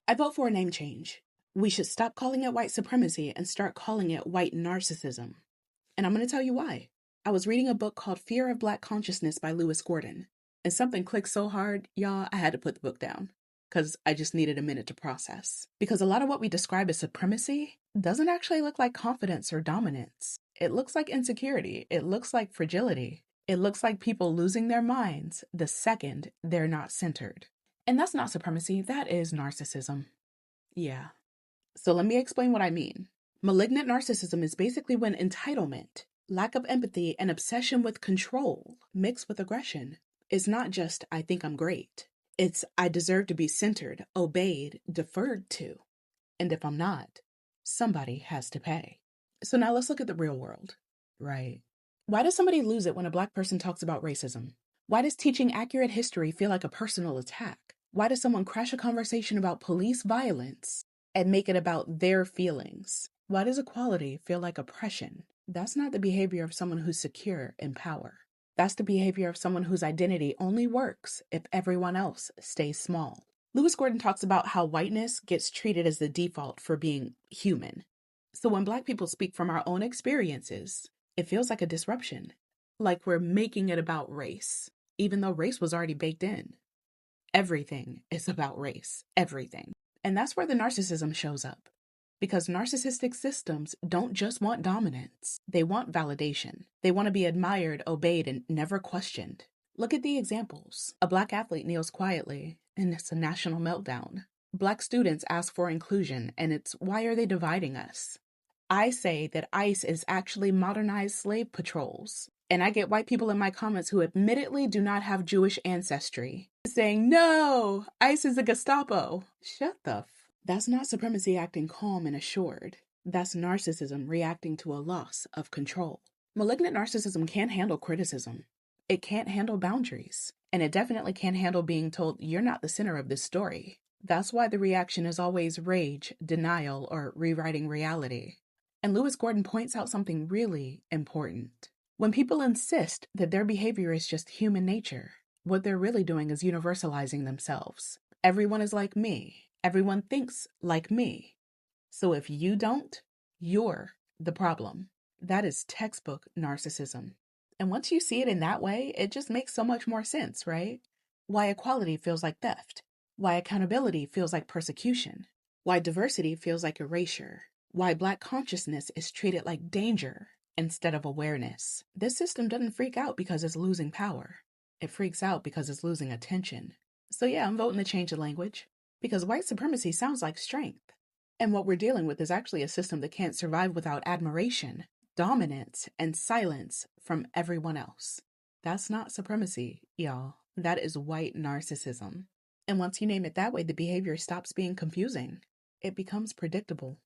I vote for a name change. We should stop calling it white supremacy and start calling it white narcissism. And I'm going to tell you why. I was reading a book called Fear of Black Consciousness by Lewis Gordon, and something clicked so hard, y'all, I had to put the book down because I just needed a minute to process. Because a lot of what we describe as supremacy doesn't actually look like confidence or dominance. It looks like insecurity. It looks like fragility. It looks like people losing their minds the second they're not centered. And that's not supremacy, that is narcissism. Yeah. So let me explain what I mean. Malignant narcissism is basically when entitlement, lack of empathy, and obsession with control mixed with aggression. It's not just, I think I'm great. It's, I deserve to be centered, obeyed, deferred to. And if I'm not, somebody has to pay. So now let's look at the real world, right? Why does somebody lose it when a Black person talks about racism? Why does teaching accurate history feel like a personal attack? Why does someone crash a conversation about police violence and make it about their feelings? Why does equality feel like oppression? That's not the behavior of someone who's secure in power. That's the behavior of someone whose identity only works if everyone else stays small. Lewis Gordon talks about how whiteness gets treated as the default for being human. So when Black people speak from our own experiences, it feels like a disruption, like we're making it about race, even though race was already baked in. Everything is about race, everything. And that's where the narcissism shows up. Because narcissistic systems don't just want dominance, they want validation. They want to be admired, obeyed, and never questioned. Look at the examples. A Black athlete kneels quietly, and it's a national meltdown. Black students ask for inclusion, and it's, why are they dividing us? I say that ICE is actually modernized slave patrols. And I get white people in my comments who admittedly do not have Jewish ancestry saying, no, ICE is a Gestapo. Shut the That's not supremacy acting calm and assured. That's narcissism reacting to a loss of control. Malignant narcissism can't handle criticism. It can't handle boundaries. And it definitely can't handle being told you're not the center of this story. That's why the reaction is always rage, denial, or rewriting reality. And Lewis Gordon points out something really important. When people insist that their behavior is just human nature, what they're really doing is universalizing themselves. Everyone is like me. Everyone thinks like me. So if you don't, you're the problem. That is textbook narcissism. And once you see it in that way, it just makes so much more sense, right? Why equality feels like theft. Why accountability feels like persecution. Why diversity feels like erasure. Why Black consciousness is treated like danger instead of awareness. This system doesn't freak out because it's losing power. It freaks out because it's losing attention. So yeah, I'm voting to change the language because white supremacy sounds like strength. And what we're dealing with is actually a system that can't survive without admiration, dominance, and silence from everyone else. That's not supremacy, y'all. That is white narcissism. And once you name it that way, the behavior stops being confusing. It becomes predictable.